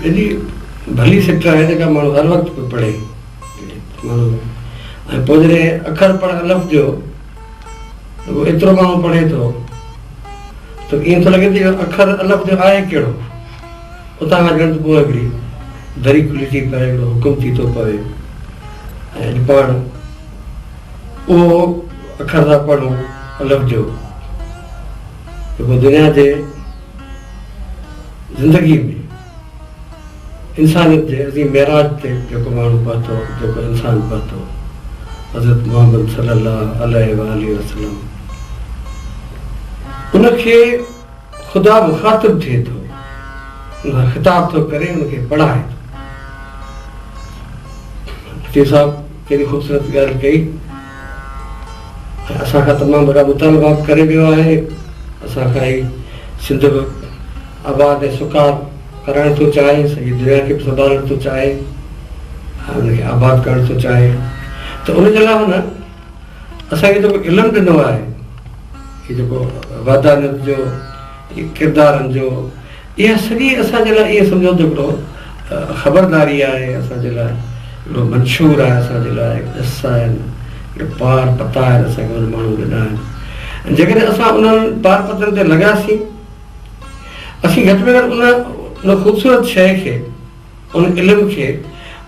एॾी भली सिट आहे जेका माण्हू हर वक़्तु पियो पढ़े माण्हू। ऐं पोइ जॾहिं अखर पढ़ अलफ़ जो एतिरो माण्हू पढ़े थो त ईअं थो लॻे त अखर अलफ़ जो आहे कहिड़ो, उतां खां ॼण पोइ हिकिड़ी दरी खुली थी पए, हिकिड़ो हुकुम थी थो पवे। ऐं अॼु पाण उहो अखर था पढ़ूं अलफ़ जो जेको दुनिया जे ज़िंदगी में इंसानियत जे अज़ीम मेराज ते जेको माण्हू पहुतो, जेको इंसान पहुतो, हज़रत मोहम्मद सल्लल्लाहु अलैहि वसल्लम, उनखे ख़ुदा मुखातिब थिए थो, उन ख़िताब थो करे, उनखे पढ़ाए थो। मुफ्ती साहब कहिड़ी ख़ूबसूरत ॻाल्हि कई, असांखां तमामु वॾा मुतालबात करे वियो आहे। असांखां ई सिंध बि आबाद ऐं सुकार करणु थो चाहे, सॼी दुनिया खे बि संभालणु थो चाहे, हुनखे आबाद करणु थो चाहे। त उनजे अलावा न असांखे जेको इल्मु ॾिनो आहे, हीउ जेको वादानियत जो, किरदारनि जो, इहा सॼी असांजे लाइ इहे सम्झो त हिकिड़ो ख़बरदारी आहे, असांजे लाइ हिकिड़ो मंशूर आहे, असांजे लाइ ॾस आहिनि, पार पता आहिनि, असांखे उन माण्हू ॾिना आहिनि। जेकॾहिं असां उन्हनि पार पतनि ते लॻासीं, असीं घटि में घटि उन ख़ूबसूरत शइ खे, उन इल्म खे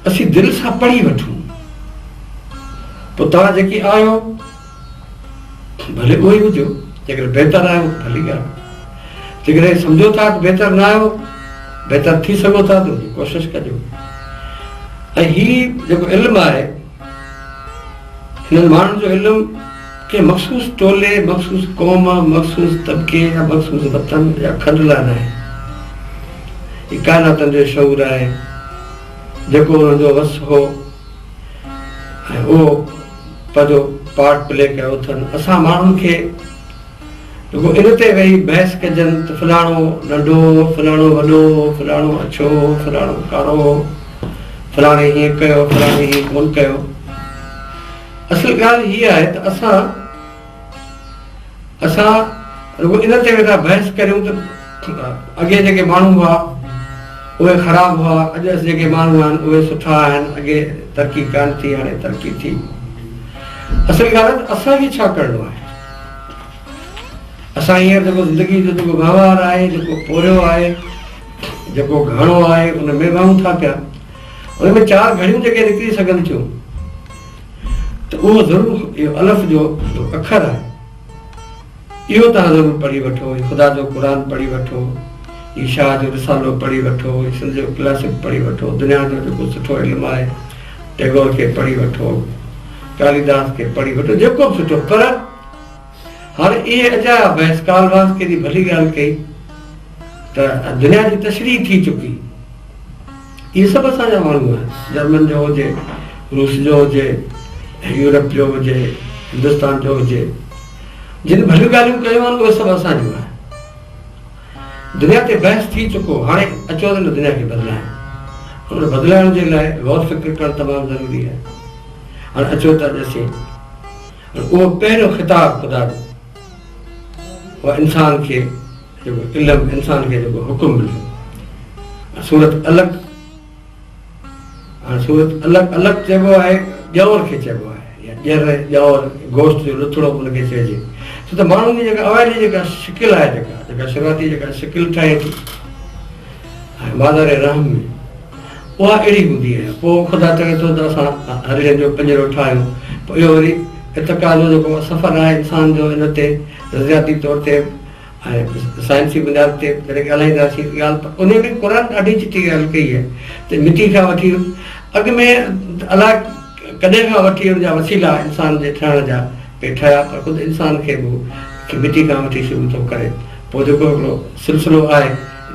असीं दिलि सां पढ़ी वठूं। पोइ तव्हां जेकी आहियो भले उहो ई हुजो, जेकॾहिं बहितर आहियो भली ॻाल्हि, जेकॾहिं सम्झो था त बहितर न आहियो, बहितर थी सघो था त उनजी कोशिशि कजो। ऐं हीउ जेको इल्मु आहे, हिननि माण्हुनि जो इल्मु के मख़सूस टोले, मख़सूस क़ौम, मख़सूस तबिके या मख़सूस वतन या खंड लाइ न आहे। हीउ काइनातनि जो शऊर आहे जेको हुननि जो वस हो, ऐं उहो पंहिंजो पार्ट प्ले कयो अथनि। असां माण्हुनि खे जेको इन ते वेही बहस कजनि त फलाणो नंढो, फलाणो वॾो, फलाणो अछो, फलाणो कारो, फलाणे हीअं कयो, फलाणे हीअं कोन कयो। असल ॻाल्हि हीअ आहे त असां रुॻो इन ते वेठा बहस करियूं त अॻे जेके माण्हू हुआ उहे ख़राबु हुआ, अॼु जेके माण्हू आहिनि उहे सुठा आहिनि, अॻे तरक़ी कान थी, हाणे तरक़ी थी। असल ॻाल्हि आहे त असांखे छा करिणो आहे। असां हींअर जेको ज़िंदगी जो जेको वहिंवारु आहे, जेको पोरियो आहे, जेको घणो आहे, उन में वहूं था पिया, उन में चार घड़ियूं जेके निकिरी सघनि थियूं, त उहो ज़रूरु इहो अलफ़ जो अखर आहे, इहो तव्हां ज़रूरु पढ़ी वठो। ख़ुदा जो क़ुर पढ़ी वठो, ईशा जो रिसालो पढ़ी वठो, सिंध जो क्लासिक पढ़ी वठो, दुनिया जो जेको सुठो इल्मु आहे टैगोर खे पढ़ी वठो, कालिदास खे पढ़ी वठो, जेको बि सुठो। पर हाणे इहे अजाया बहस कालवास केॾी भली ॻाल्हि कई त दुनिया जी तशरीह थी चुकी। इहे सभु असांजा माण्हू आहिनि, जर्मन जो हुजे, रूस जो हुजे, यूरोप जो हुजे, हिंदुस्तान जो हुजे, जिन भलियूं ॻाल्हियूं कयूं आहिनि उहे सभु असां जूं आहिनि। दुनिया ते बहस थी चुको, हाणे अचो त दुनिया खे बदिलायूं। हुन बदिलाइण जे लाइ गौर फ़िक्र करणु तमामु ज़रूरी आहे। हाणे अचो त ॾिसीं, उहो पहिरियों ख़िताबु ख़ुदा जो उहा इंसान खे जेको इल्मु, इंसान खे जेको हुकुम मिलियो, सूरत अलॻि, हाणे सूरत अलॻि चइबो आहे, ॼौर खे चइबो आहे, या ॼर ॼौर गोश्त जो लुथड़ो हुनखे चइजे। छो त माण्हुनि जी जेका अवाइली जेका शिकिल आहे, जेका शुरूआती जेका शिकिल ठहे थी मादर रहम में, उहा अहिड़ी हूंदी आहे। पोइ ख़ुदा चवे थो त असां हरियन जो पिंजरो ठाहियूं, पोइ इहो वरी इतका जो जेको सफ़र आहे इंसान जो, हिन ते नज़रियाती तौर ते ऐं साइंसी बुनियाद ते जॾहिं ॻाल्हाईंदासीं ॻाल्हि, पर उन में क़ुर ॾाढी चिटी ॻाल्हि कई आहे त मिटी खां वठी अॻु में अलाए कॾहिं खां वठी हुनजा वसीला इंसान जे ठहण जा पे ठहिया, पर ख़ुदि इंसान खे बि मिटी खां वठी शुरू थो करे, पोइ जेको हिकिड़ो सिलसिलो आहे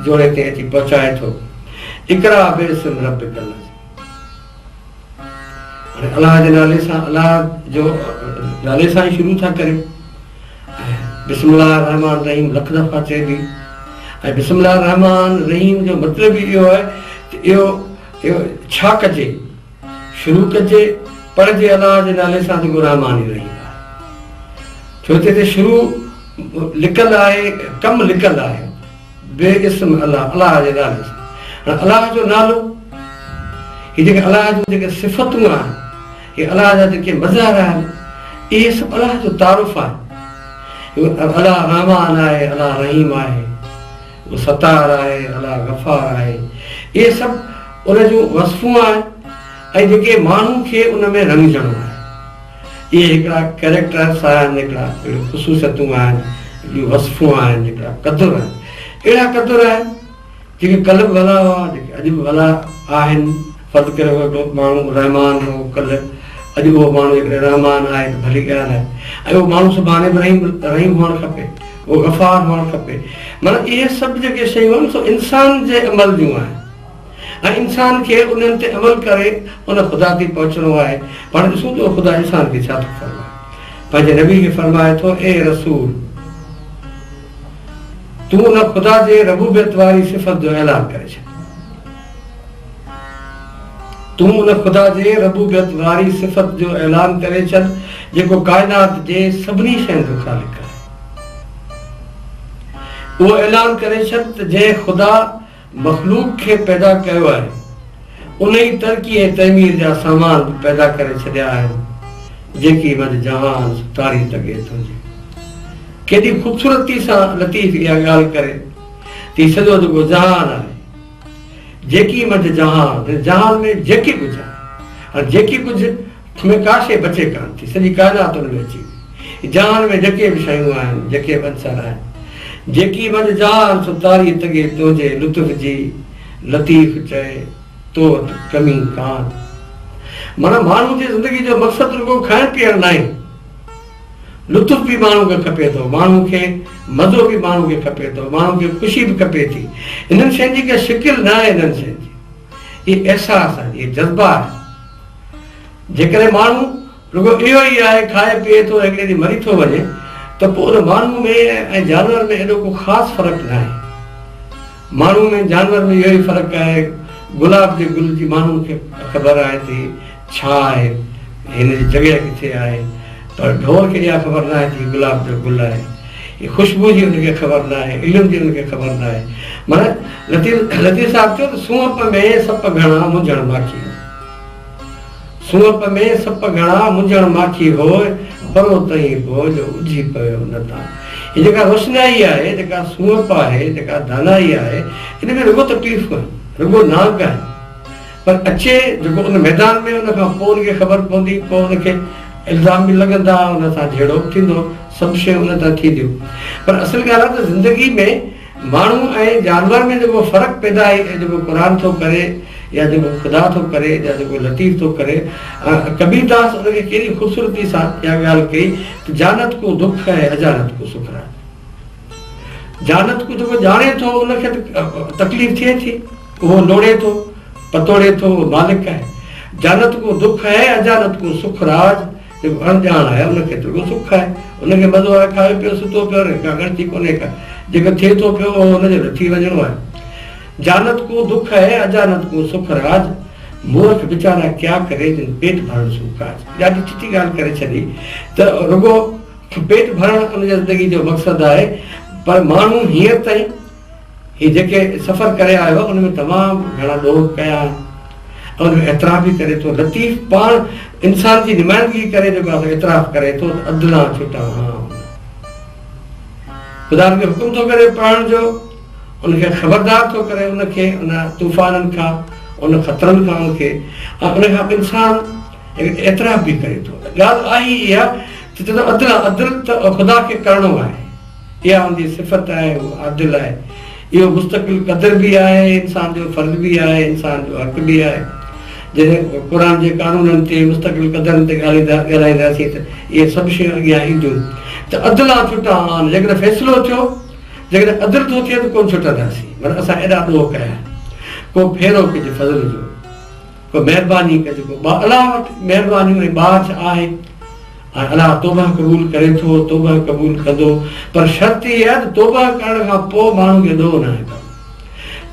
जोड़े ते अची पहुचाए थो। इकरा बेसिम रब्बिकल, हाणे अलाह जे नाले सां, अलाह जो नाले सां ई शुरू था करियूं। बिस्मिल्लाह रहमान रहीम लख दफ़ा चइबी, ऐं बिस्मिल्लाह रहमान रहीम जो मतिलबु इहो आहे त इहो छा कजे, शुरू कजे, पढ़जे अलाह जे नाले सां जेको रहमान ई रहीम आहे। छो त हिते शुरू लिखियलु आहे, कमु लिखियलु आहे, बेइस्म अल्लाह, अल्लाह जे नाले सां। अल्लाह जो नालो, ही जेके अल्लाह जो जेके सिफ़तूं आहिनि, ही अल्लाह जा जेके मज़ार आहिनि, इहे सभु अल्लाह जो तारुफ़ आहे। अल्लाह रहमान आहे, अल्लाह रहीम आहे, वो सतार आहे, अल्लाह गफ़ार आहे। इहे सभु उन जूं वस्फ़ूं आहिनि ऐं जेके माण्हू खे उन में रंगजणो आहे। इहे हिकिड़ा कैरेक्टर्स आहिनि, हिकिड़ा ख़ुसूसियतूं आहिनि, हिकिड़ियूं वस्फ़ूं आहिनि, हिकिड़ा क़दुर आहिनि। अहिड़ा क़दुर आहिनि जेके कल्ह बि भला हुआ, जेके अॼु बि भला आहिनि। फ़र्ज़ु करे हिकिड़ो माण्हू रहमान हो, कल्ह अॼु उहो माण्हू हिकिड़े रहमान आहे त भली ॻाल्हि आहे, ऐं उहो माण्हू सुभाणे रहीम हुअणु खपे, उहो गफ़ार हुअणु खपे। माना इहे सभु जेके शयूं आहिनि सो इंसान जे अमल जूं आहिनि ऐं इंसान खे उन्हनि ते अमल करे उन ख़ुदा ते पहुचणो आहे। पाण ॾिसूं त ख़ुदा इंसान खे छा थो फरमाए। पंहिंजे नबी खे फरमाए थो, ए रसूल, तूं उन ख़ुदा जे रबूबियत वारी सिफ़त जो ऐलान करे छॾ। तूं उन ख़ुदा जे रबूबियत वारी सिफ़त जो ऐलान करे छॾ जेको काइनात जे सभिनी शयुनि जो ख़ालिक़ आहे। उहो ऐलान करे छॾ त जंहिं ख़ुदा मख़लूक खे पैदा कयो आहे, उन ई तरक़ी ऐं तइमीर जा सामान पैदा करे छॾिया आहिनि, जेकी वॾ जहान तारी लॻे थो। केॾी ख़ूबसूरती सां लतीफ़ इहा ॻाल्हि करे थी, सॼो जेको जहान आहे, जेकी वॾ जहान, जहान में जेकी कुझु आहे, जेकी कुझु में का शइ बचे कान थी, सॼी काइनात उन में अची वई। जहान में जेके बि शयूं आहिनि, जेके बि अंसर आहिनि, जेकी वॾ जहान सो तारी तॻे तुंहिंजे लुत्फ़ जी, लतीफ़ चए तो वटि कमी कान। माना माण्हू जी ज़िंदगी जो मक़सदु रुॻो खाइण पीअण न आहे, लुत्फ़ बि माण्हू खे खपे थो, माण्हू खे मज़ो बि माण्हू खे खपे थो, माण्हू खे ख़ुशी बि खपे थी। इन्हनि शयुनि जी का शिकिल न आहे, इन्हनि शयुनि जी इहे अहसासु आहे, इहे जज़्बा आहे। जेकॾहिं माण्हू रुॻो इहो ई आहे, खाए पीए थो, हिकिड़े ॾींहुं मरी थो वञे, त पोइ उन माण्हू में ऐं जानवर में एॾो को ख़ासि फ़र्क़ु न आहे। माण्हू में जानवर में इहो ई फ़र्क़ु आहे, गुलाब जे गुल जी माण्हू खे ख़बर आहे थी छा आहे, हिन जी जॻह किथे आहे, पर ढोर खे इहा ख़बर न आहे थी गुलाब जो गुल आहे। ख़ुशबू जी हुनखे ख़बर न आहे, इल्म जी हुनखे ख़बर न आहे। माना लतीफ़ साहिबु चयो त सूंहप में सप घणा मुंझण माखी, सूंहप में सप घणा मुंझण माखी होय, परो तई बोझ उझी पियो न तां। हीअ जेका रोशनाई आहे, जेका सूंहप आहे, जेका दानाई आहे, हिन में रुॻो तकलीफ़ कोन्हे, रुॻो नाग आहे। पर अचे जेको उन मैदान में, उन खां पोइ उनखे ख़बर पवंदी, पोइ उनखे इल्ज़ाम बि लॻंदा, उन सां जहिड़ो बि थींदो, सभु शयूं उन तां थींदियूं। पर असुल ॻाल्हि आहे त ज़िंदगी में माण्हू ऐं जानवर में जेको फ़र्क़ु पैदा आहे, जेको क़ुर थो करे या जेको ख़ुदा थो करे या जेको लतीफ़ थो करे। कबीरदास उनखे केॾी ख़ूबसूरती सां इहा ॻाल्हि कई त जानत को दुख है, अजानत को सुख आहे। जानत को जेको ॼाणे थो उनखे तकलीफ़ थिए थी, उहो लोड़े थो, पतोड़े थो, मालिक आहे। जानत को दुख है, अजानत को सुख राज, जेको अणॼाण आहे उनखे त रुॻो सुख आहे, उनखे मज़ो आहे, खाए पियो सुतो पियो रहे, का ॻणती कोन्हे का, जेको थिए थो पियो उहो हुनजो थी वञिणो आहे। जानत को दुख है, अजानत को सुख राज, मूर्ख वीचारा क्या करे जिन पेट भरण सो काज। ॾाढी चिटी ॻाल्हि करे छॾी त रुॻो पेट भरण उन ज़िंदगी जो मक़सदु आहे। पर माण्हू हींअर ताईं ही जेके सफ़र करे आयो उन में तमामु घणा ॾोह कया, उन में एतिराफ़ बि करे थो। लतीफ़ पाण इंसान जी नुमाइंदगी करे जेको आहे एतिराफ़ करे थो, अदला छुटा हाँ ख़ुदा खे हुकुम थो करे पढ़ण जो, उनखे ख़बरदार थो करे उनखे उन तूफ़ाननि खां, उन ख़तरनि खां उनखे, ऐं उन खां इंसान एतिराफ़ बि करे थो। ॻाल्हि आई इहा त अदल, अदल त ख़ुदा खे करिणो आहे, इहा उनजी सिफ़त आहे, उहा आदिल आहे। इहो मुस्तक़िल क़दर बि आहे, इंसान जो फ़र्ज़ बि आहे, इंसान जो हक़ बि आहे। जॾहिं क़ुर जे कानूननि ते, मुस्तक़िल क़दरनि ते ॻाल्हाईंदासीं त इहे सभु शयूं अॻियां ईंदियूं। त अदला छुटा आन, जेकॾहिं फ़ैसिलो थियो, जेकॾहिं अदल थो थिए त कोन छुटंदासीं। माना असां एॾा ॾोह कया, को फेरो कजे फज़ल जो, को महिरबानी कजे, को अलाह वटि महिरबानी ऐं बाच आहे, ऐं अलाह तौबा क़बूल करे थो, तौबा क़बूल कंदो। पर शर्त इहा आहे त तौबा करण खां पोइ माण्हू खे ॾोह न आहे।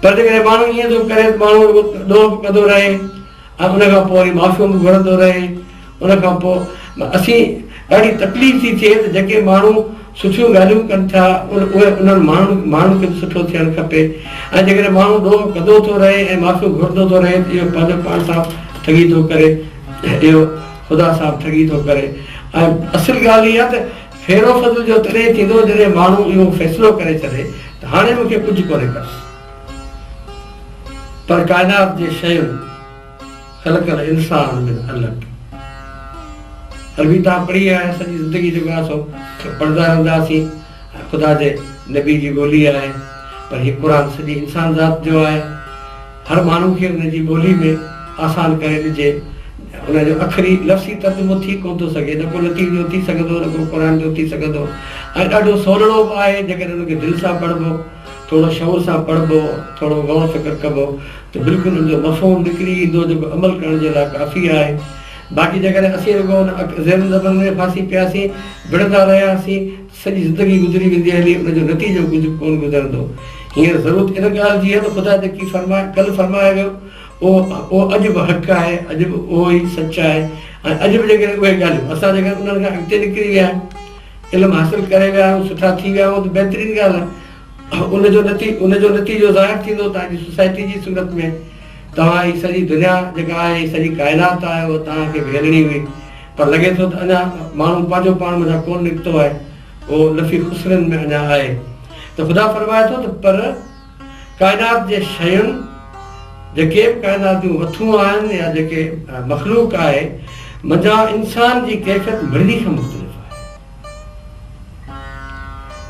पर जेकॾहिं माण्हू ईअं थो करे त माण्हू ॾोह बि कंदो रहे ऐं उन खां पोइ वरी माफ़ियूं बि घुरंदो रहे, उन खां पोइ असीं ॾाढी तकलीफ़ थी थिए त जेके माण्हू सुठियूं ॻाल्हियूं कनि था, उहे उन्हनि माण्हुनि खे बि सुठो थियणु खपे। ऐं जेकॾहिं माण्हू ॾोह कदो थो रहे ऐं माफ़ियूं घुरंदो थो रहे त इहो पंहिंजो पाण सां ठगी थो करे, इहो ख़ुदा सां ठगी थो करे। ऐं असुल ॻाल्हि इहा त फेरो फज़ल जो तॾहिं थींदो जॾहिं माण्हू इहो फ़ैसिलो करे छॾे त हाणे मूंखे कुझु कोन्हे कर। पर काइनात जी शयूं ख़लक़ल इंसान में अलॻि अलबी तव्हां पढ़ी आहे सॼी ज़िंदगी जेको आहे सो पढ़ंदा रहंदासीं। ख़ुदा जे नबी जी ॿोली आहे, पर हीउ क़ुर सॼी इंसान ज़ात जो आहे। हर माण्हू खे हुनजी ॿोली में आसान करे ॾिजे। हुनजो अखरी लफ़्ज़ी तर्जुमो थी कोन थो सघे, न को लतीफ़ जो थी सघंदो, न को क़ुर जो थी सघंदो। ऐं ॾाढो सवलो बि आहे जेकॾहिं हुनखे दिलि सां पढ़िबो, थोरो शौक़ सां पढ़िबो, थोरो गौर फ़िक्र कबो त बिल्कुलु हुनजो मफ़हूम निकिरी ईंदो जेको अमल करण जे लाइ काफ़ी आहे। बाक़ी जेकॾहिं असीं रुॻो हुन ज़हन ज़बन में फासी पियासीं, विढ़ंदा रहियासीं, सॼी ज़िंदगी गुज़री वेंदी हली, हुनजो नतीजो कुझु कोन गुज़रंदो। हींअर ज़रूरत इन ॻाल्हि जी आहे त ख़ुदा जेकी कल्ह फरमाए वियो उहो अॼु बि हक़ आहे, अॼु बि उहो ई सच आहे। ऐं अॼु बि जेकॾहिं उहे ॻाल्हियूं असां जेकॾहिं उन्हनि खां अॻिते निकिरी विया, इल्मु हासिलु करे विया आहियूं, सुठा थी विया आहियूं त बहितरीनु ॻाल्हि आहे। उनजो नतीजो ज़ाहिर थींदो तव्हांजी सोसाइटी जी सूरत में। तव्हां जी सॼी दुनिया जेका आहे, सॼी काइनात आहे, उहा तव्हांखे भेलणी हुई, पर लॻे थो त अञा माण्हू पंहिंजो पाण मथां कोन निकितो आहे, उहो लफ़ी ख़ुसरनि में अञा आहे। त ख़ुदा फरमाए थो त पर काइनात जे शयुनि जेके बि काइनात जूं वथूं आहिनि या जेके मख़लूक आहे, मंझां इंसान जी कैफ़ियत मिड़नी खां मुख़्तलिफ़ आहे।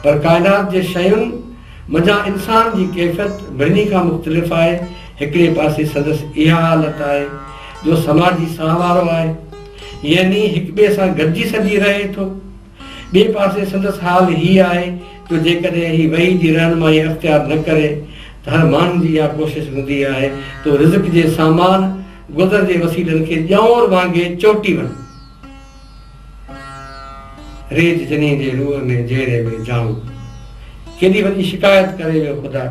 पर काइनात जे शयुनि मंझां इंसान जी कैफ़ियत मिड़नी खां मुख़्तलिफ़ आहे। हिकिड़े पासे संदसि इहा हालत आहे जो समाजी सहारो आहे, यानी हिक ॿिए सां गॾिजी सॼी रहे थो। ॿिए पासे संदसि हाल हीअ आहे जो जेकॾहिं हीअ वही जी रहनुमाई अख़्तियार न करे त हर माण्हू जी इहा कोशिशि हूंदी आहे तो रिज़्क़ जे सामान गुज़र जे वसीलनि खे ॼौर वांगुरु चोटी वञे। रेत जनी जे रूह में जहिड़े में जाऊं, केॾी वॾी शिकायत करे वियो ख़ुदा।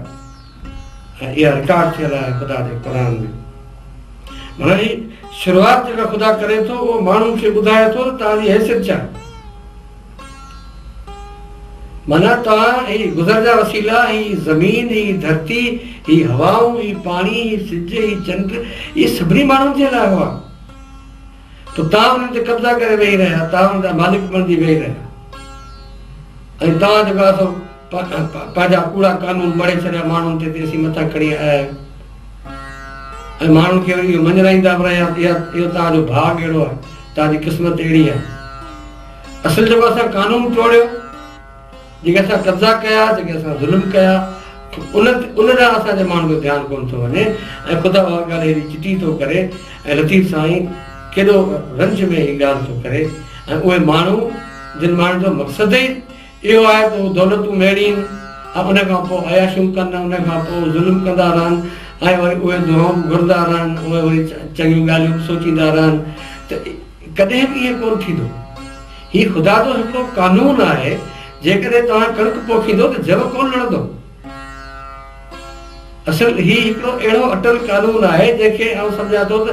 ऐं इहा रिकॉर्ड थियल आहे ख़ुदा जे क़ुर में। माना ही शुरूआत जेका ख़ुदा करे थो उहो माण्हुनि खे ॿुधाए थो त तव्हांजी हैसियत छा। माना तव्हां ही गुज़र जा वसीला, ही ज़मीन, ही धरती, ही हवाऊं, ही पाणी, ही सिज, ही चंड, इहे सभिनी माण्हुनि जे लाइ हुआ। त तव्हां हुननि ते कब्ज़ा करे वेही रहिया, तव्हां हुन जा मालिक बणिजी वेही रहिया। ऐं तव्हां जेको आहे सो पंहिंजा कूड़ा कानून मड़े छॾिया माण्हुनि ते असीं मथां खणी आया आहियूं। ऐं माण्हुनि खे वरी इहो मञराईंदा बि रहिया इहो तव्हांजो भाग अहिड़ो आहे, तव्हांजी क़िस्मत अहिड़ी आहे। असुल जेको असां कानून तोड़ियो, जेके असां कब्ज़ा कया, जेके असां ज़ुल्म कया, उन ॾांहुं असांजे माण्हू जो ध्यानु कोन थो वञे। ऐं ख़ुदा उहा ॻाल्हि हेॾी चिटी थो करे ऐं लतीफ़ साईं केॾो रंज में हीअ ॻाल्हि थो करे। ऐं उहे माण्हू जिन माण्हुनि जो मक़सदु ई इहो आहे त उहे दौलतूं मेड़ीनि ऐं उन खां पोइ अयाशियूं कनि, उन खां पोइ ज़ुल्म कंदा रहनि ऐं वरी उहे दुआऊं घुरंदा रहनि, उहे वरी चङियूं ॻाल्हियूं सोचींदा रहनि, त कॾहिं बि ईअं कोन थींदो। हीउ ख़ुदा जो हिकिड़ो कानून आहे, जेकॾहिं तव्हां कणिक पोखींदो त जव कोन लड़ंदो। असल हीउ हिकिड़ो अहिड़ो अटल कानून आहे जंहिंखे आउं सम्झां थो त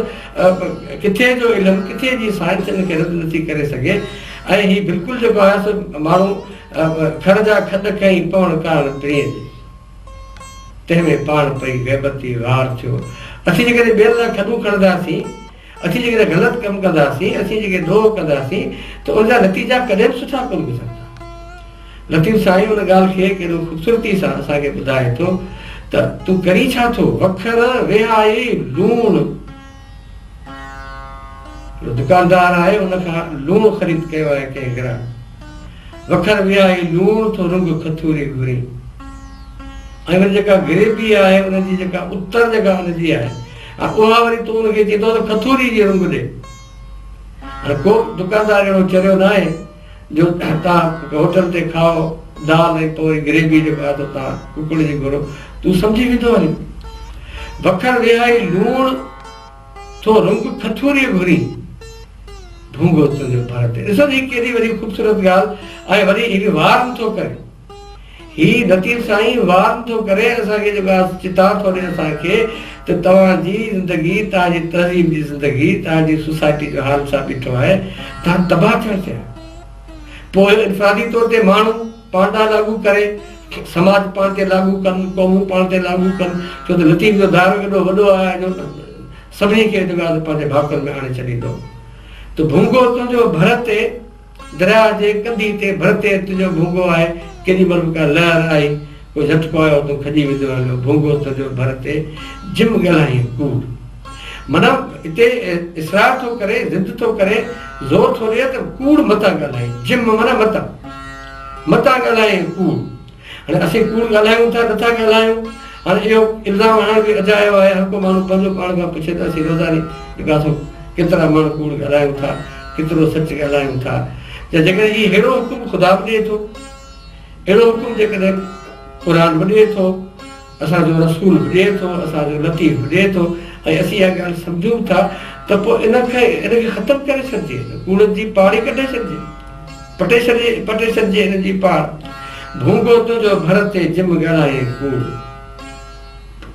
किथे जो इल्मु, किथे जी साइंस हिन खे रद्द नथी करे सघे। ऐं हीउ बिल्कुलु जेको आहे सो माण्हू खर जा खॾ खईं पवण कारणु पिणीअ जे, तंहिंमें पाण पई गैबती वार थियो। असीं जेकॾहिं ॿियनि लाइ खॾूं खणंदासीं, असीं जेकॾहिं ग़लति कमु कंदासीं, असीं जेके दोह कंदासीं त उनजा नतीजा कॾहिं बि सुठा कोन गुज़रंदा। लतीफ़ साईं उन ॻाल्हि खे केॾो ख़ूबसूरती सां असांखे ॿुधाए थो त तूं करी छा थो, वखर वेहाए लूण। दुकानदार आहे, उन खां लूण ख़रीद कयो आहे कंहिं ग्राहक। वखर वेहाए लूण थो रुंग खथूरी घुरी। ऐं वरी जेका ग्रेवी आहे, उनजी जेका उत्तर जेका हुनजी आहे, उहा वरी तूं उनखे चवंदो त खथूरी जी रुंग ॾे। हाणे को दुकानदार अहिड़ो चरियो न आहे जो तव्हां होटल ते खाओ दाल ऐं पोइ ग्रेवी जेको आहे त तव्हां कुकड़ जी घुरो, तूं सम्झी वेंदो वरी। वखर वेहाई लूण थो रुंग खथूरी घुरी, ढूंगो तुंहिंजो भारत। ॾिसो हीअ केॾी वॾी ख़ूबसूरत ॻाल्हि। ऐं वरी हीअ वार थो करे, हीअ लतीफ़ साईं वार थो करे असांखे जेको आहे चितार थो ॾिए असांखे त तव्हांजी ज़िंदगी, तव्हांजी तहज़ीब जी ज़िंदगी, तव्हांजी सोसाइटी जो हाल छा ॾिठो आहे, तव्हां तबाह थिया थिया। पोइ इनफ़रादी तौर ते माण्हू पाण ॾांहुं लागू करे, समाज पाण ते लागू कनि, क़ौमूं पाण ते लागू कनि, छो त लतीफ़ जो दायरो एॾो वॾो आहे जो सभिनी खे पंहिंजे भाकुर में आणे छॾींदो। त भूंगो तुंहिंजो भर ते, दरिया जे कंधी ते भर ते तुंहिंजो भूंगो आहे, केॾी महिल बि का लहर आई, कोई झटको आयो तूं खॼी वेंदो हलियो, भूंगो तुंहिंजो भर ते जिम ॻाल्हाई कूड़। माना हिते इसरार थो करे, ज़िद थो करे, ज़ोर थो ॾिए त कूड़ मतां ॻाल्हाई, जिम माना मतां ॻाल्हाई कूड़। हाणे असीं कूड़ ॻाल्हायूं था, नथा ॻाल्हायूं। हाणे इहो इल्ज़ाम हणण बि अजायो आहे। हर को माण्हू पंहिंजो पाण खां पुछे त असीं रोज़ानी ॾिखासो केतिरा माण्हू कूड़ ॻाल्हायूं था, केतिरो सच ॻाल्हायूं था। त जेकॾहिं हीउ अहिड़ो हुकुम ख़ुदा बि ॾिए थो, अहिड़ो हुकुम जेकॾहिं क़ुर बि ॾिए थो, असांजो रसूल बि ॾिए थो, असांजो लतीफ़ बि ॾिए थो, ऐं असीं इहा ॻाल्हि सम्झूं था, त पोइ इनखे ख़तमु करे छॾिजे, कूड़ जी पाड़ी कढे छॾिजे, पटे छॾिजे इन जी पाड़। भूंगो तुंहिंजो भर ते जिम ॻाल्हाए कूड़।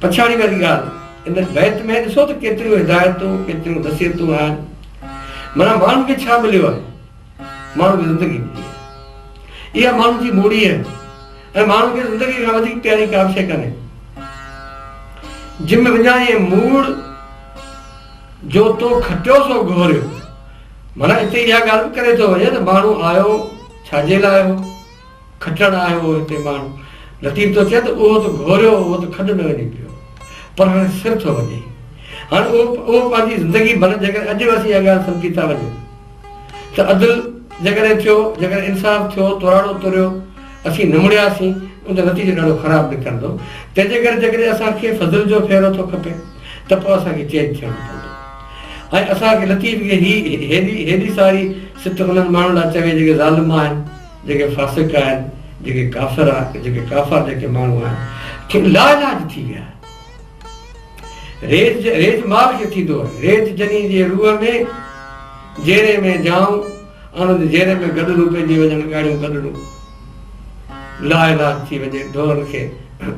पछाड़ी वारी ॻाल्हि इन बैत में ॾिसो त केतिरियूं हिदायतूं, केतिरियूं नसीहतूं आहिनि। माना माण्हुनि खे छा मिलियो आहे, माण्हू खे ज़िंदगी मिली आहे, इहा माण्हू जी मूड़ी आहे, ऐं माण्हू खे ज़िंदगी खां वधीक प्यारी का बि शइ कान्हे। जिम विञाए मूड़ जो तो खटियो सो घोरियो। माना हिते इहा ॻाल्हि बि करे थो वञे त माण्हू आयो छाजे लाइ हो, खटण आयो हो हिते माण्हू। लतीफ़ थो चए त उहो त घोरियो, उहो त खॾ में वञी पियो, पर हाणे सिर थो वञे। हाणे उहो पंहिंजी ज़िंदगी भर, जेकॾहिं अॼु असीं इहा ॻाल्हि सम्झी था वञूं त अदल जेकॾहिं थियो, जेकॾहिं इंसाफ़ थियो, तोराड़ो तुरियो, असीं निमुड़ियासीं, उन नतीजो ॾाढो ख़राबु निकिरंदो। तंहिंजे करे जेकॾहिं असांखे फज़ल जो फेरो थो खपे त पोइ असांखे चेंज थियणो पवंदो। ऐं असांखे लतीफ़ खे हेॾी सारी सित उन्हनि माण्हुनि लाइ चवे जेके ज़ालिम आहिनि, जेके फासिक आहिनि, जेके काफ़िर आहे, जेके काफ़र जेके माण्हू आहिनि, लाइलाज थी विया। रेज माल खे थींदो आहे, रेज जनी जे रूह में, जेरे में जाऊं, आनंद जेरे में गॾड़ू पइजी वञनि, ॻाढ़ियूं गॾड़ू लाइलाज थी वञे। ढोरनि खे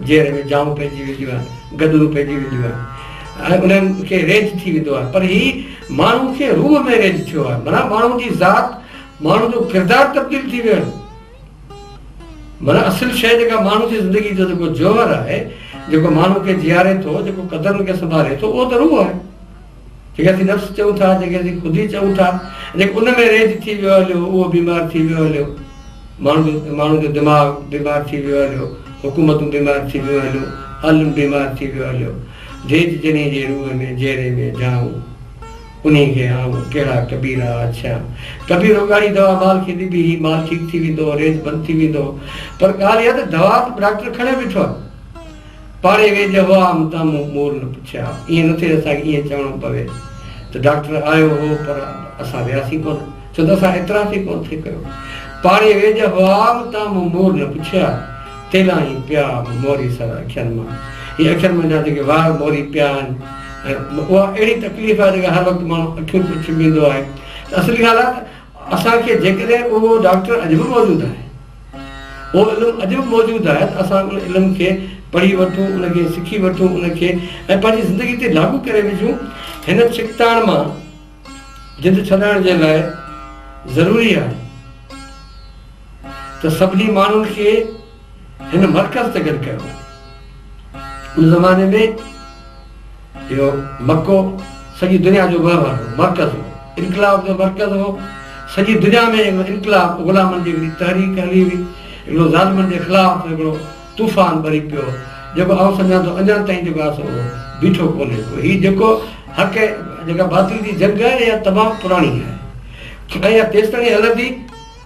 जेरे में जाऊं पइजी वेंदियूं आहिनि, गॾड़ू पइजी वेंदियूं आहिनि, ऐं उन्हनि खे रेज थी वेंदो आहे। पर ही माण्हू खे रूह में रेज थियो आहे। माना माण्हू जी ज़ात, माण्हू जो किरदारु तब्दील थी वियो आहे। माना असुल शइ जेका माण्हू जी ज़िंदगी जो जेको जौहर आहे, जेको माण्हू खे जीआरे थो, जेको क़दरनि खे संभाले थो, उहो त रूह आहे, जेके असीं नफ़्स चऊं था, जेके असीं ख़ुदि चऊं था। जेको उन में रेज थी वियो हलियो, उहो बीमार थी वियो हलियो। माण्हू जो दिमाग़ बीमार थी वियो हलियो, हुकूमतूं बीमार थी वियो हलियो, आलिम बीमार थी वियो हलियो। रेज जनी जे रूह में, जेरे में जाऊं, उन्हीं खे आऊं, कहिड़ा कबीरा। अच्छा, कबीरो ॻाढ़ी दवा माल खे ॾिबी, माल ठीकु थी वेंदो, रेज बंदि थी वेंदो। पर ॻाल्हि इहा त दवा डॉक्टर खणे बीठो आहे, पाड़े वेझ हुआ मूं मोर न पुछिया। ईअं न थिए असांखे ईअं चवणो पवे त डॉक्टर आयो हो पर असां वियासीं कोन, छो त असां एतिराफ़ ई कोन थिए कयो। पाड़े वेझ हुआ मूं मोर न पुछिया, तेला ई पिया मोरी सर अखियुनि मां। हीअ अखियुनि में जा जेके वार मोरी पिया आहिनि, ऐं उहा अहिड़ी तकलीफ़ आहे जेका हर वक़्तु माण्हू अखियूं पुछी वेंदो आहे। त असली ॻाल्हि आहे त असांखे जेकॾहिं उहो डॉक्टर अॼु बि मौजूदु आहे, उहो इल्मु अॼु बि मौजूदु आहे, त असां उन इल्म खे पढ़ी वठूं, उनखे सिखी वठूं, उनखे ऐं पंहिंजी ज़िंदगी ते लागू करे विझूं। हिन चिकताण मां जिंद छॾाइण जे लाइ ज़रूरी आहे त सभिनी माण्हुनि खे हिन मर्कज़ ते गॾु कयो। उन ज़माने में इहो मको सॼी दुनिया जो मर्कज़ हो, इनकलाब जो मर्कज़ हो। सॼी दुनिया में इनकलाब, ग़ुलामनि जी हिकिड़ी तहरीक हली हुई, हिकिड़ो ज़ालिमनि जे ख़िलाफ़ हिकिड़ो तूफ़ान भरी पियो, जेको आउं सम्झां थो अञा ताईं जेको आहे सो बीठो कोन्हे को। हीउ जेको हक़, जेका बातिल जी जंग आहे, इहा तमामु पुराणी आहे, ऐं इहा तेसिताईं हलंदी।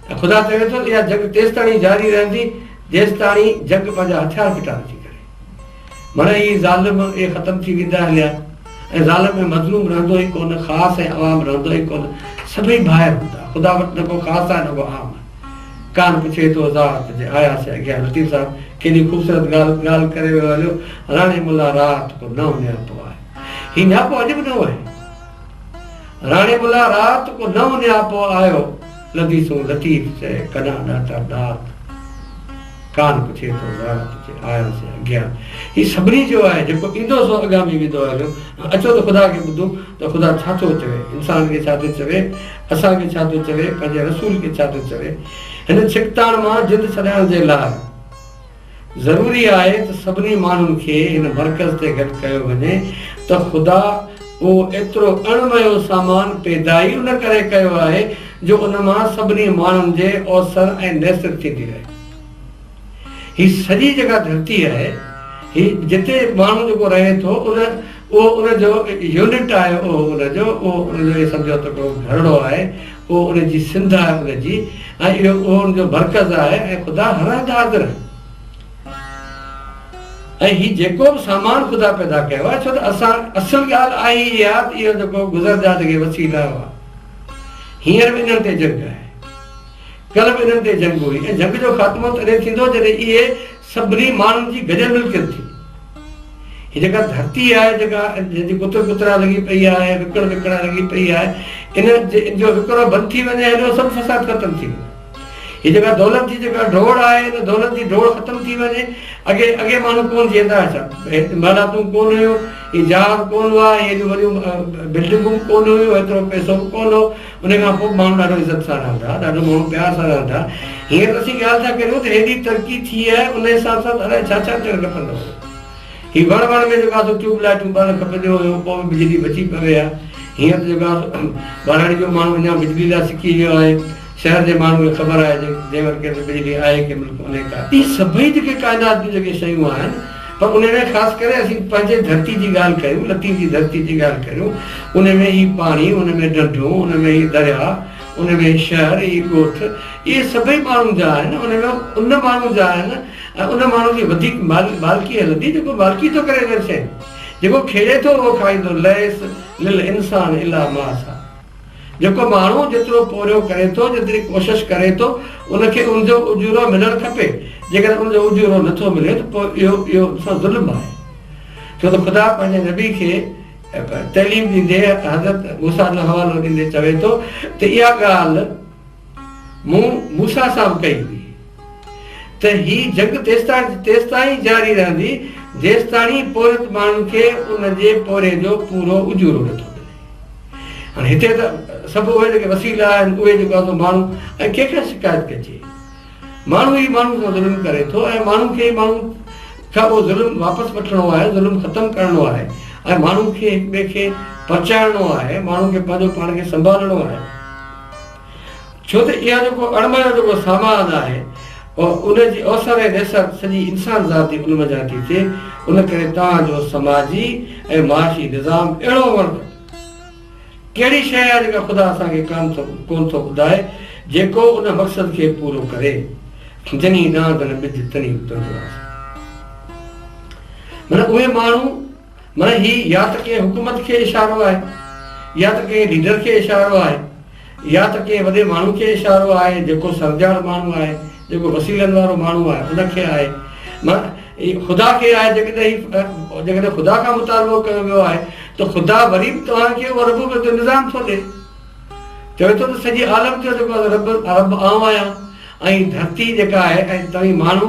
ख़ुदा चवे थो इहा जंग तेसिताईं जारी रहंदी जेसिताईं जंग पंहिंजा हथियार फिटा नथी करे। माना हीअ ज़ालिम इहे ख़तमु थी वेंदा हलिया, ऐं ज़ालिम में मज़लूम रहंदो ई कोन, ख़ासि ऐं आवाम रहंदो ई कोन, सभई ॿाहिरि हूंदा। ख़ुदा वटि न को ख़ासि आहे न को आम आहे। कान पुछे थो ज़ात जे आयासीं अॻियां। लतीफ़ साहिबु केॾी ख़ूबसूरत ॻाल्हि करे वियो हलियो। राणे मुला राति को नओं नियापो आहे, हीउ नियापो अॼु बि नओं आहे। राणे मुला राति को नओं नियापो आयो, लतीफ़ चए कॾां ॾाता दात। कान पुछे थो ज़ार पुछे आयासीं अॻियां हीउ सभिनी जो आहे जेको ईंदो सो अॻामी वेंदो हलियो अचो त ख़ुदा खे ॿुधो त ख़ुदा छा थो चवे इंसान खे छा थो चवे असांखे छा थो चवे पंहिंजे रसूल खे छा थो चवे हिन छिकताण मां जिंद छॾाइण जे लाइ ज़रूरी आहे त सभिनी माण्हुनि खे हिन मर्कज़ ते गॾु कयो वञे त ख़ुदा उहो एतिरो अणमयो सामान पैदा ई उन करे कयो आहे जो उन मां सभिनी माण्हुनि जे अवसर ऐं नैसर थींदी रहे ही सॼी जेका धरती आहे ही जिते माण्हू जेको रहे थो उहो उनजो यूनिट आहे उहो उनजो सम्झो त को घरड़ो आहे उहो उनजी सिंध आहे उनजी ऐं इहो उहो उनजो मर्कज़ आहे ऐं ख़ुदा हर हंधि हाज़िर आहे ऐं हीउ जेको बि सामान ख़ुदा पैदा कयो आहे छो त असां असुल ॻाल्हि आहे इहा त इहो जेको गुज़रजात खे वसीला हुआ हींअर बि इन्हनि ते जंग आहे कल्ह बि इन्हनि ते जंग हुई ऐं जंग जो ख़ात्मो तॾहिं थींदो जॾहिं इहे सभिनी माण्हुनि जी गॾियल मिल्कियत थी हीअ जेका धरती आहे जेका जंहिंजी कुतरा लॻी पई आहे विकिड़ा लॻी पई आहे इन जो विकिरो बंदि थी वञे हलियो सभु फ़साद ख़तमु थी वञे हीअ जेका दौलत जी जेका ढोड़ आहे इन दौलत जी ढोड़ ख़तमु थी वञे अॻे माण्हू कोन जीअंदा हुआ छा महिलातूं कोन हुयूं हीअ जहाज़ कोन हुआ हेॾियूं वॾियूं बिल्डिंगूं कोन हुयूं एतिरो पैसो बि कोन हो उन खां पोइ माण्हू ॾाढो इज़त सां रहंदा ॾाढो माण्हू प्यार सां रहंदा हींअर असीं ॻाल्हि था करियूं त हेॾी तरक़ी थी आहे उन हिसाब सां अलाए छा छा थियणु खपंदो हुओ हीअ वण में जेका ट्यूबलाइटूं ॿार खपंदियूं हुयूं पोइ बि बिजली बची पवे आहे हीअं त जेका ॿारनि जो माण्हू अञा बिजली लाइ सिकी वियो आहे शहर जे माण्हू खे ख़बर आहे जंहिं वटि बिजली आहे कंहिं महिल कोन्हे का इहे सभई जेके काइनात जूं जेके शयूं आहिनि पर उन में ख़ासि करे असीं पंहिंजे धरती जी ॻाल्हि कयूं लतीफ़ जी धरती जी ॻाल्हि कयूं उन में ही पाणी उन में ढंढूं उन में ही दरिया उन में शहर ही ॻोठ इहे सभई माण्हुनि जा आहिनि उन में उन माण्हू जा आहिनि ऐं उन माण्हू जी वधीक मालिकी हलंदी जेको मालिकी थो करे हिन शइ जेको खेॾे थो उहो खाईंदो लैस लिल इंसान इला मास जेको माण्हू जेतिरो पोरियो करे थो जेतिरी कोशिशि करे थो उनखे उनजो उजूरो मिलणु खपे जेकॾहिं उनजो उजूरो नथो मिले त पोइ इहो असां ज़ुल्म आहे छो त ख़ुदा पंहिंजे नबी खे तइलीम ॾींदे हज़रत मूसा जो हवालो ॾींदे चवे थो त इहा ॻाल्हि मूं मूसा सां बि कई हुई त हीअ जंग तेसिताईं जारी रहंदी जेसिताईं पोरित माण्हुनि खे उनजे पोरे जो पूरो उजूरो नथो मिले हाणे हिते त सभु उहे जेके वसीला आहिनि उहे जेको आहे माण्हू ऐं कंहिंखे शिकायत कजे माण्हू ई माण्हू सां ज़ुल्म करे थो ऐं माण्हू खे माण्हू खां उहो ज़ुल्म वापसि वठिणो आहे ज़ुल्म ख़तमु करिणो आहे ऐं माण्हू खे हिक ॿिए खे पहुचाइणो आहे माण्हू खे पंहिंजो पाण खे संभालणो आहे छो त इहा जेको अणमयो जेको सामान आहे उनजी अवसर ऐं नैसर सॼी इंसान ज़ाती उन वजह थी थिए उन करे तव्हांजो समाजी ऐं माशी निज़ाम अहिड़ो हुअणु कहिड़ी शइ आहे जेका ख़ुदा असांखे कोन थो ॿुधाए जेको उन मक़सद खे पूरो करे जनी नांद न ॿिज तनी उतरंदो आहे माना उहे माण्हू माना ही या त कंहिं हुकूमत खे इशारो आहे या त कंहिं लीडर खे इशारो आहे या त कंहिं वॾे माण्हू खे इशारो आहे जेको सरदार माण्हू आहे जेको वसीलनि वारो माण्हू आहे उनखे आहे माना ख़ुदा खे आहे जेकॾहिं ख़ुदा खां मुतालबो कयो वियो आहे त ख़ुदा वरी बि तव्हांखे उहो रब जो निज़ाम थो ॾिए चवे थो त सॼी आलम जो जेको रब आऊं आहियां ऐं धरती जेका आहे ऐं तव्हीं माण्हू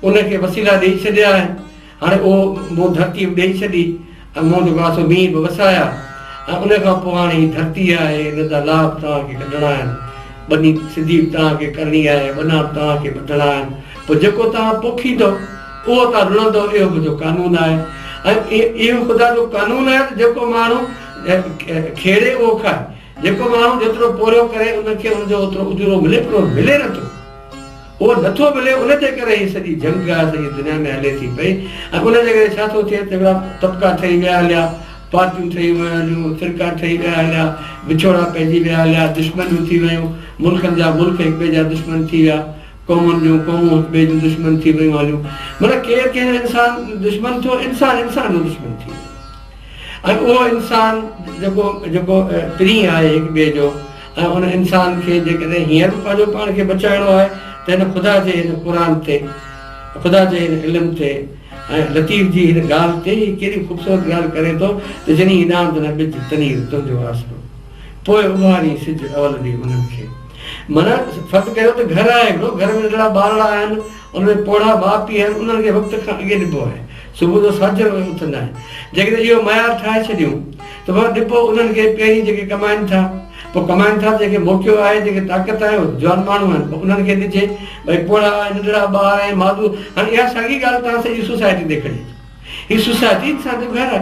उनखे वसीला ॾेई छॾिया आहिनि हाणे उहो मूं धरती बि ॾेई छॾी ऐं मूं जेको आहे सो मींहं बि वसाया ऐं उन खां पोइ हाणे हीअ धरती आहे हिन जा लाभ तव्हांखे कढणा आहिनि बनी सिधी बि तव्हांखे करणी आहे वना बि तव्हांखे ॿधणा आहिनि पोइ जेको तव्हां पोखींदो उहो तव्हां रुणंदो इहो मुंहिंजो कानून आहे ऐं इहो ख़ुदा जो कानून आहे त जेको माण्हू खेड़े उहो खाए जेको माण्हू जेतिरो पोरियो करे उनखे उनजो ओतिरो उजूरो मिले पियो मिले नथो उहो नथो मिले उन जे करे हीअ सॼी जंग आहे सॼी दुनिया में हले थी पई ऐं उन जे करे छा थो थिए त हिकिड़ा तबिका ठही विया हलिया पार्टियूं ठही वियूं हलियूं फिरका ठही विया हलिया विछोड़ा पइजी विया हलिया दुश्मनियूं थी वियूं मुल्कनि जा मुल्क हिक ॿिए जा दुश्मन थी विया क़ौमुनि जूं क़ौमूं हिक ॿिए जूं दुश्मन थी वियूं हलियूं माना केरु कंहिं इंसान दुश्मन थियो इंसान जो दुश्मन थी वियो ऐं उहो इंसान जेको प्री आहे हिक ॿिए जो ऐं उन इंसान खे जेकॾहिं हींअर बि पंहिंजो पाण खे बचाइणो आहे त हिन ख़ुदा जे हिन क़ुर ते ख़ुदा जे हिन इल्म ते ऐं लतीफ़ जी हिन ॻाल्हि ते कहिड़ी ख़ूबसूरत ॻाल्हि करे थो त जॾहिं इनाम न ॿिज तनी तुंहिंजो आसरो पोइ उभारी सिज अवल ॾींहुं उन्हनि खे माना फ़र्क़ु कयो त घर आहे हिकिड़ो, घर में नंढड़ा ॿारड़ा आहिनि, उनमें पोड़ा माउ पीउ आहिनि, उन्हनि खे वक़्त खां अॻे ॾिबो आहे, सुबुह जो साझर में उथंदा आहिनि। जेकॾहिं इहो मयार ठाहे छॾियूं त ॾिबो उन्हनि खे पहिरीं जेके कमाइनि था, पोइ कमाइनि था, जेके मोकिलियो आहे, जेके ताक़त आहे, जवान माण्हू आहिनि, पोइ उन्हनि खे ॾिजे भई पोड़ा नंढड़ा ॿार ऐं मादू। हाणे इहा साॻी ॻाल्हि तव्हां सॼी सोसाइटी ते खणी, हीअ सोसाइटी इंसान जो घर आहे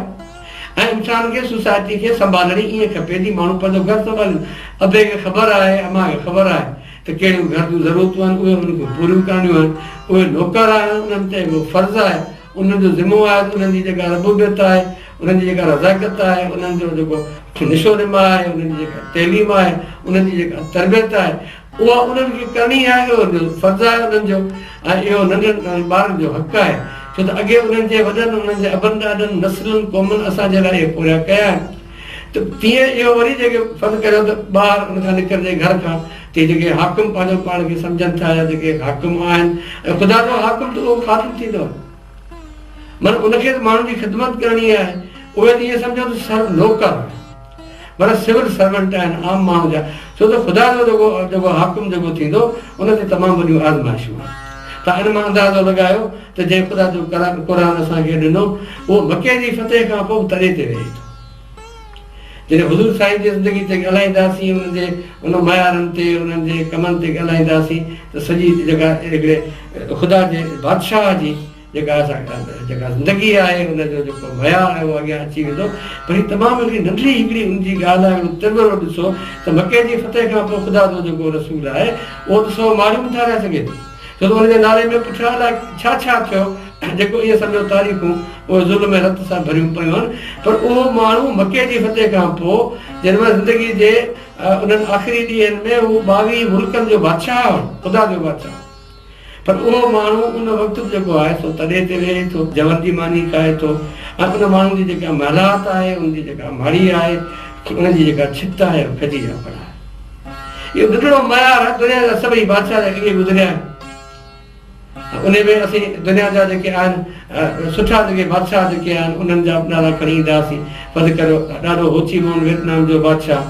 ऐं इंसान खे सोसाइटी खे संभालणी ईअं खपे थी, माण्हू पंहिंजो घर संभाले। अबे खे ख़बर आहे, अम्मा खे ख़बर आहे त कहिड़ियूं घर जूं ज़रूरतूं आहिनि, उहे उन्हनि खे पूरियूं करणियूं आहिनि। उहे नौकर आहिनि, उन्हनि ते उहो फ़र्ज़ु आहे, उन्हनि जो ज़िमो आहे, उन्हनि जी जेका रबूबियत आहे, उन्हनि जी जेका रज़ाकत आहे, उन्हनि जो जेको निशोनिमा आहे, उन्हनि जी जेका तइलीम आहे, उन्हनि जी जेका तरबियत आहे, उहा उन्हनि खे करणी आहे, इहो फ़र्ज़ु आहे उन्हनि जो। ऐं इहो नंढनि ॿारनि जो हक़ु आहे, छो त अॻे उन्हनि जे वॾनि, उन्हनि जे अबनि ॾाॾनि नसलुनि क़ौमुनि असांजे लाइ इहे पूरा कया आहिनि। त तीअं इहो वरी जेके फ़र्क़ु करियो त ॿार उन खां निकिरजे घर खां, ते जेके हाकिम पंहिंजो पाण खे सम्झनि था, या जेके हाकिम आहिनि, ऐं ख़ुदा जो हाकिम त उहो ख़ातिम थींदो आहे, माना उनखे त माण्हुनि जी ख़िदमत करणी आहे। उहे त ईअं सम्झो त सर्व नौकर, माना सिविल सर्वेंट आहिनि, आम माण्हू जा, छो त ख़ुदा जो जेको हाकिम जेको थींदो उन ते तमामु वॾियूं आज़माइशूं आहिनि। तव्हां इन मां अंदाज़ो लॻायो त जंहिं ख़ुदा जो क़ुरान असांखे ॾिनो, उहो मके जी फतेह खां पोइ तॾे ते वेहे थो। जॾहिं हुज़ूर साईं जी ज़िंदगी ते ॻाल्हाईंदासीं, उन्हनि जे उन मयारनि ते, उन्हनि जे कमनि ते ॻाल्हाईंदासीं, त सॼी जेका हिकिड़े ख़ुदा जे बादशाह जी जेका जेका ज़िंदगी आहे, उनजो जेको मयार आहे उहो अॻियां अची वेंदो। पर हीअ तमामु हिकिड़ी नंढड़ी हिकिड़ी उनजी ॻाल्हि आहे, तिरवरो ॾिसो त मके जी फतेह खां पोइ ख़ुदा जो जेको रसूल आहे उहो त सौ माण्हू नथा रहे सघे थो, छो त हुनजे नाले में पुठियां अलाए छा छा थियो, जेको इहे सम्झो तारीख़ूं उहे ज़ुल्म ऐं रत सां भरियूं पियूं आहिनि। पर उहो माण्हू मके जी फतेह खां पोइ जॾहिं महिल ज़िंदगी जे उन्हनि आख़िरी ॾींहंनि में हू 22 मुल्कनि जो बादशाह हो, ख़ुदा जो बादशाह, पर उहो माण्हू उन वक़्तु जेको आहे सो तॾे ते वेहे थो, जवर जी मानी खाए थो, ऐं उन माण्हू जी जेका महिलात आहे, उनजी जेका माड़ी आहे, उनजी जेका छित आहे, खजी जा पड़ा आहे। इहो नंढड़ो मयार आहे, दुनिया जा सभई बादशाह अॻे गुज़रिया आहिनि। उन में असीं दुनिया जा जेके आहिनि सुठा जेके बादशाह जेके आहिनि उन्हनि जा नाला खणी ईंदासीं। वधि करे ॾाढो होची मोन वियतनाम जो बादशाह,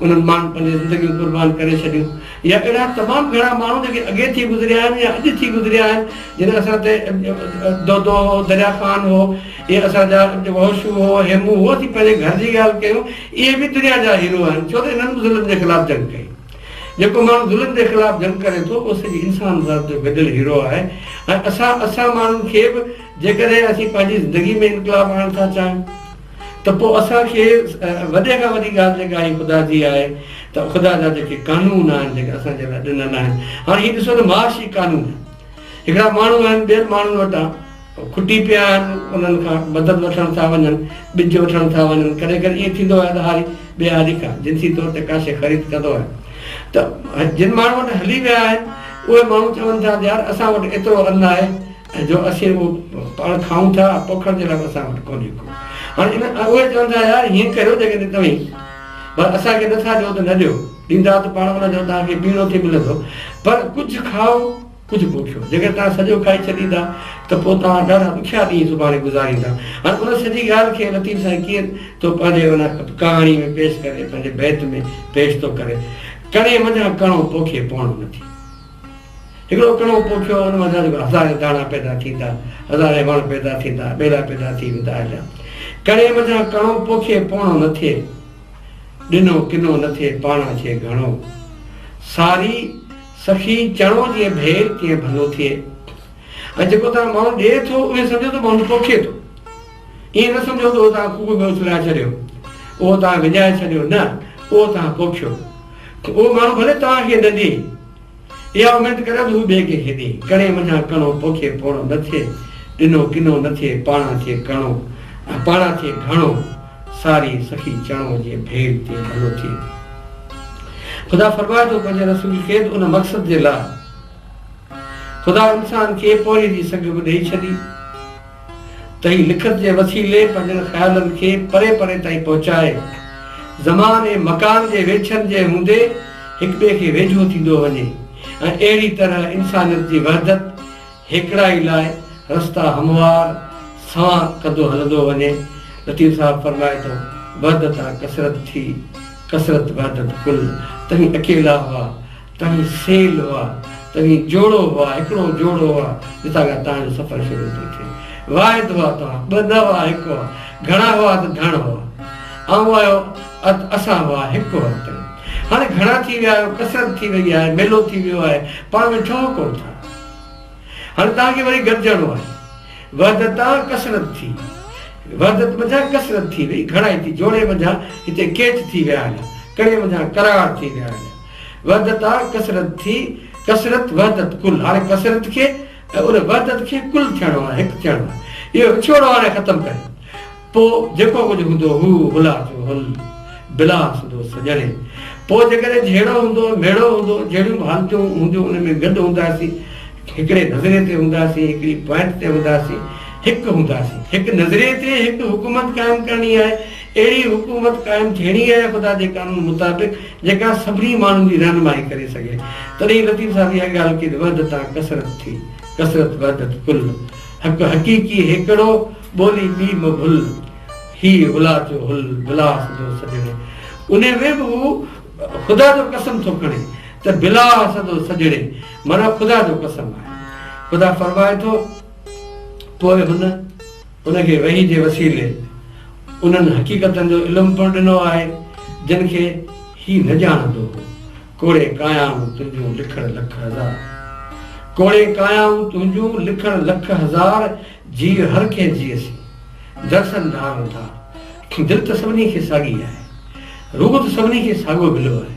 उन्हनि माण्हुनि पंहिंजी ज़िंदगियूं कुर्बान करे छॾियूं। या अहिड़ा तमामु घणा माण्हू जेके अॻे थी गुज़रिया आहिनि या अॼु थी गुज़रिया आहिनि, जिन असां ते दोदो हो, दरिया ख़ान हो, इहे असांजा होशू हो, हेमू हो, असीं पंहिंजे घर जी ॻाल्हि कयूं, इहे बि दुनिया जा हीरो आहिनि, छो त इन्हनि ज़ुल्म जे ख़िलाफ़ु जंग कई। जेको माण्हू ज़ुल्म जे ख़िलाफ़ु जंग करे थो उहो सॼी इंसान ज़ात जो गॾियल हीरो आहे। ऐं असां माण्हुनि खे बि जेकॾहिं असीं पंहिंजी ज़िंदगी में इनकलाब आणणु था चाहियूं त पोइ असांखे वॾे खां वॾी ॻाल्हि जेका आहे ख़ुदा जी आहे, त ख़ुदा जा जेके कानून आहिनि जेके असांजे लाइ ॾिनल आहिनि। हाणे हीअ ॾिसो त माशी कानून, हिकिड़ा माण्हू आहिनि ॿियनि माण्हुनि वटां खुटी पिया आहिनि, उन्हनि खां मदद वठण था वञनि, ॿिज वठण था वञनि, कॾहिं कॾहिं ईअं थींदो आहे त हारी ॿिए हारी खां जिनसी तौर ते का शइ ख़रीद कंदो आहे, त जिन माण्हू वटि हली विया आहिनि उहे माण्हू चवनि था यार असां वटि एतिरो अन्न आहे ऐं जो असीं उहो पाण खाऊं था, पोखण जे लाइ असां वटि कोन्हे को। हाणे उहे चवनि था यार हीअं करियो जेकॾहिं तव्हीं पर असांखे नथा ॾियो त न ॾियो, ॾींदा त पाण हुनजो तव्हांखे पीअणो थी मिलंदो, पर कुझु खाओ कुझु पोखियो। जेकर तव्हां सॼो खाई छॾींदा त पोइ तव्हां ॾाढा ॾुखिया ॾींहं सुभाणे गुज़ारींदा। हाणे उन सॼी ॻाल्हि खे लतीफ़ साईं कीअं तो पंहिंजे हुन कहाणी में पेश करे, पंहिंजे बैत में पेश थो करे। कणे मञा कणो पोखे पवणो न थी, हिकिड़ो कणो पोखियो, हुन मथां जेको हज़ारे दाणा पैदा थींदा, हज़ारे वण पैदा थींदा, ॿेला पैदा थी वेंदा हलिया। कणे मथां कणो पोखे पवणो न थिए, ॾिनो किनो न थिए पाणा थिए घणो, सारी सखी चणो जीअं भेल तीअं भलो थिए। ऐं जेको तव्हां माण्हू ॾिए थो उहे सम्झो त माण्हू पोखे थो, ईअं न सम्झो त उहो तव्हां कूक में उछलाए छॾियो, उहो तव्हां विञाए छॾियो, न, उहो तव्हां पोखियो। उहो माण्हू भले तव्हांखे न ॾिए, इहा उमेद करे हू ॿिए कंहिंखे ॾिए। कणे मञा कणो पोखे पवणो न थिए, ॾिनो किनो न थिए पाणा थिए कणो, पाणा थिए घणो, सारी सखी चणो जीअं भेल थिए भलो थिए। ख़ुदा फरमाए थो पंहिंजे रसूल खे उन मक़सद जे लाइ ख़ुदा इंसान खे पोइ जी सघ बि ॾेई छॾी त ही लिखत जे वसीले पंहिंजनि ख़्यालनि खे परे परे ताईं पहुचाए, ज़मान ऐं मकान जे वेछनि जे हूंदे हिक ॿिए खे वेझो थींदो वञे ऐं अहिड़ी तरह इंसानियत जी वहदत हिकिड़ाई लाइ रस्ता हमवार सां कंदो हलंदो वञे। लतीफ़ साहब फरमाए थो वहदत कसरत थी, कसरत वहदत कुल, तहीं अकेला हुआ तव्हीं सेल हुआ, तव्हीं जोड़ो हुआ, हिकिड़ो जोड़ो हुआ, जितां खां तव्हांजो सफ़र शुरू थो थिए। वाहिद हुआ तव्हां, ॿ न हुआ, हिकु हुआ, घणा हुआ त धण हुआ, ऐं आयो असां हुआ, हिकु वक़्तु। हाणे घणा थी विया आहियो, कसरत थी वई आहे, मेलो थी वियो आहे, पाण में ठहो कोन था। हाणे तव्हांखे वरी गॾिजणो आहे, वहदत कसरत थी, वहदत मथां कसरत थी वई, घणाई थी, जोड़े मथां हिते केच थी विया आहिनि, कड़े मथां करार थी विया आहिनि। वहदत कसरत थी, कसरत वहदत कुल। हाणे कसरत खे उन वहदत खे कुल थियणो आहे, हिकु थियणो आहे। इहो विछोड़ो हाणे ख़तमु करे, पोइ जेको कुझु हूंदो हू हुला जो हुल बिलास हूंदो सॼणे। पोइ जेकॾहिं जहिड़ो हूंदो, मेड़ो हूंदो, जहिड़ियूं हालतूं हूंदियूं उन में गॾु हूंदासीं, हिकिड़े नज़रे ते हूंदासीं, हिकिड़ी पॉइंट ते हूंदासीं, हिकु हूंदासीं। हिकु नज़रे ते हिकु हुकूमत क़ाइमु करणी आहे, अहिड़ी हुकूमत क़ाइमु थियणी आहे ख़ुदा जे कानून मुताबिक़ जेका सभिनी माण्हुनि जी रहनुमाई करे सघे। तॾहिं लतीफ़ साहिब इहा ॻाल्हि कई, वहदत कसरत थी, कसरत वहदत कुल। हक़ हक़ीक़ी हिकिड़ो, ॿोली ॿी मभुल, ही हुला जो हुल बिलास जो सॼणे। उन में बि हू ख़ुदा जो कसम थो खणे त बिलास जो सॼणे, माना ख़ुदा जो कसम आहे। ख़ुदा फरमाए थो, पोइ उनखे वही जे वसीले उन्हनि हक़ीक़तनि जो इल्मु पिणु ॾिनो आहे जिन खे ही न ॼाणंदो हो। कोड़े कायाऊं तुंहिंजूं लिखण लख हज़ार, कोड़े कायाऊं तुंहिंजूं लिखण लख हज़ार, जी हर कंहिं जीअसी दर्शन धारो था। दिलि त सभिनी खे साॻी आहे, रूह त सभिनी खे साॻियो मिलियो आहे,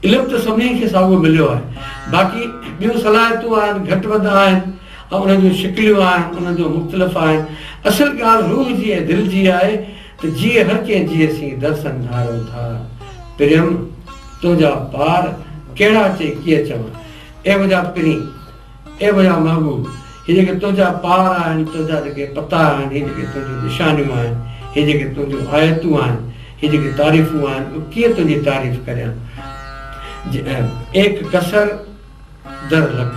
इल्मु त सभिनी खे साॻियो मिलियो आहे। बाक़ी ॿियूं सलाहियतूं आहिनि, घटि वधि आहिनि, ऐं उन्हनि जूं शिकिलियूं आहिनि, उन्हनि जो मुख़्तलिफ़ आहिनि। असल ॻाल्हि रूह जी ऐं दिलि जी आहे त जीअं हर कंहिं जीअसीं दर्शन धारो था। प्रियम तुंहिंजा पार कहिड़ा चई कीअं चवां, ए मुंहिंजा पिरी, ए मुंहिंजा महबूब, हे जेके तुंहिंजा पार आहिनि, तुंहिंजा जेके पता आहिनि, हे जेके तुंहिंजूं निशानियूं आहिनि, हे जेके तुंहिंजूं आयतूं आहिनि, हे जेके तारीफ़ूं आहिनि, कीअं तुंहिंजी तारीफ़ करियां। एक कसर दर लख,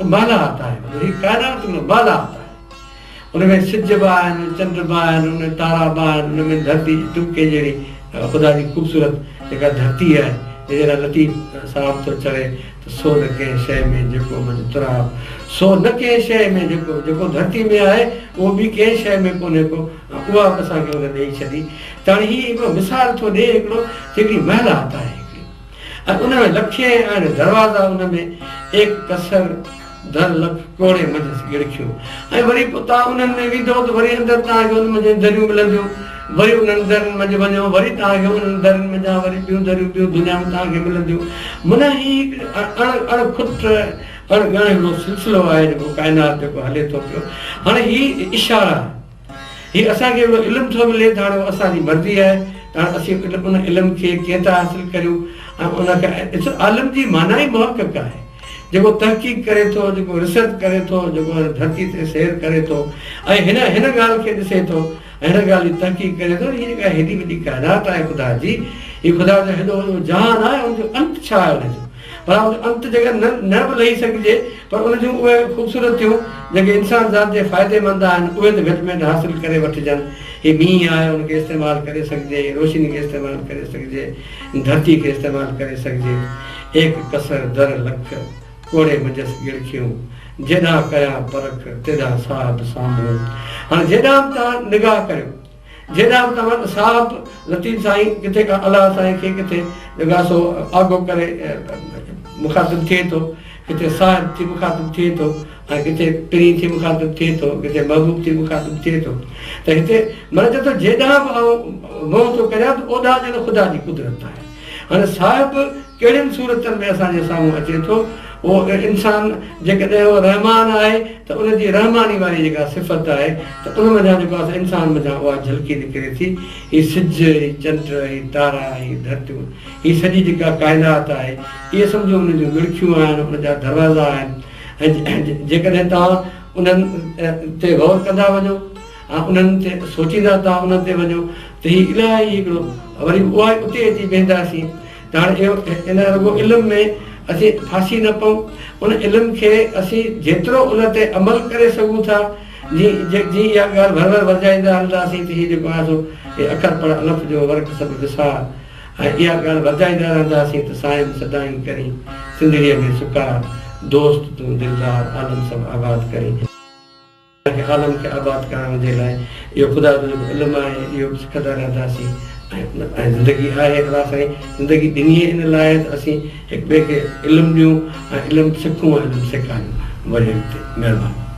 माला आता है, ही कायनात में माला आता है। उनमें सिज बि आहिनि, चंड बि आहिनि, उनमें तारा बि आहिनि, उनमें धरती टुके जहिड़ी ख़ुदा जी ख़ूबसूरत जेका धरती आहे, जहिड़ा लतीफ़ साहिब थो चवे त सो न कंहिं शइ में जेको मन तुराब, सो न कंहिं शइ में जेको धरती में आहे उहो बि कंहिं शइ में कोन्हे को, उहा बि असांखे उन ॾेई छॾी। त हाणे हीअ हिकिड़ो मिसाल थो ॾिए, हिकिड़ो हिकिड़ी महिलात आहे हिकिड़ी, ऐं उन में लखे आहिनि दरवाज़ा, उन में एक कसर दर लख कोड़े मंझि गिड़खियूं। ऐं वरी पोइ तव्हां उन्हनि में वेंदो त वरी अंदरि तव्हांखे उन मंझि दरियूं मिलंदियूं, वरी उन्हनि दरनि मंझि वञो, वरी तव्हांखे उन्हनि दरनि मंझां वरी ॿियूं दरियूं ॿियूं दुनिया में तव्हांखे मिलंदियूं। माना हीउ अणखुट अणॻण हिकिड़ो सिलसिलो आहे जेको काइनात जेको हले थो पियो। हाणे हीउ इशारा आहे, हीउ असांखे हिकिड़ो इल्मु थो मिले त हाणे असांजी मर्ज़ी आहे त हाणे असीं उन इल्म खे कीअं था हासिलु करियूं। ऐं उनखे आलम जी माना ई मुहक़क़ आहे, जेको तहक़ीक़ करे थो, जेको रिसर्च करे थो, जेको धरती ते सैर करे थो ऐं हिन ॻाल्हि खे ॾिसे थो, हिन ॻाल्हि जी तहक़ीक़ करे थो। हीअ जेका हेॾी वॾी काइनात आहे ख़ुदा जी, हीअ ख़ुदा जो हेॾो वॾो जहान आहे, हुनजो अंत छा आहे हुनजो, पर हुनजो अंत जेका न बि लही सघिजे, पर उन जूं उहे ख़ूबसूरतियूं जेके इंसान ज़ात जे फ़ाइदेमंद आहिनि उहे त घटि में घटि हासिलु करे वठिजनि। हीअ मींहुं आहे, उनखे इस्तेमालु करे सघिजे, रोशनी खे इस्तेमालु करे सघिजे, धरती खे इस्तेमालु करे सघिजे। एक कसर दर लख कोड़े मंझसि गिड़खियूं, जेॾां कया परख तेॾां साहिब साम्हूं। हाणे जेॾां बि तव्हां निगाह करियो, जेॾां बि तव्हां साहिब लतीफ़ साईं किथे का अलाह साईं खे किथे जेका सो आगो करे मुखातिबु थिए थो, किथे साहिब थी मुखातिबु थिए थो, ऐं किथे पिरी थी मुखातिबु थिए थो, किथे महबूब थी मुखातिबु थिए थो। त हिते माना चए थो जेॾां बि मोह थो करियां त ओॾां ॼण ख़ुदा जी कुदरत आहे। हाणे साहिब कहिड़ियुनि सूरतनि में असांजे साम्हूं अचे थो, उहो इंसान जेकॾहिं उहो रहमान आहे त उनजी रहमानी वारी जेका सिफ़त आहे त उन मथां जेको आहे इंसान मथां उहा झलकी निकिरे थी। हीअ सिज, हीअ चंड, हीअ तारा, हीअ धरतियूं, हीअ सॼी जेका काइनात आहे, इहे सम्झो उन जूं गिड़खियूं आहिनि, उनजा दरवाज़ा आहिनि। ऐं जेकॾहिं तव्हां उन्हनि ते गौर कंदा वञो ऐं उन्हनि ते सोचींदा तव्हां उन्हनि ते वञो त हीअ इलाही हिकिड़ो वरी उहा उते अची वेंदासीं। त हाणे इहो इन रुॻो इल्म में असीं फासी न पऊं, उन इल्म खे असीं जेतिरो उन ते अमल करे सघूं था, जीअं इहा ॻाल्हि भर भर वधाईंदा हलंदासीं त हीअ जेको आहे सो अखर पढ़ अलफ़ जो वर्क सभु ॾिसा इहा ॻाल्हि वधाईंदा रहंदासीं त साईं सदाईं करी सिंधड़ीअ में सुका दोस्त तूं दिलदार आलम सभु आबाद करी। आलम खे आबाद करण जे लाइ इहो ख़ुदा जो जेको इल्मु आहे इहो सिखंदा रहंदासीं ऐं ज़िंदगी आहे अलाह साईं ज़िंदगी ॾिनी इन लाइ त असीं हिक ॿिए खे इल्मु ॾियूं ऐं इल्मु सिखूं ऐं इल्मु सेखारियूं। वरी अॻिते महिरबानी।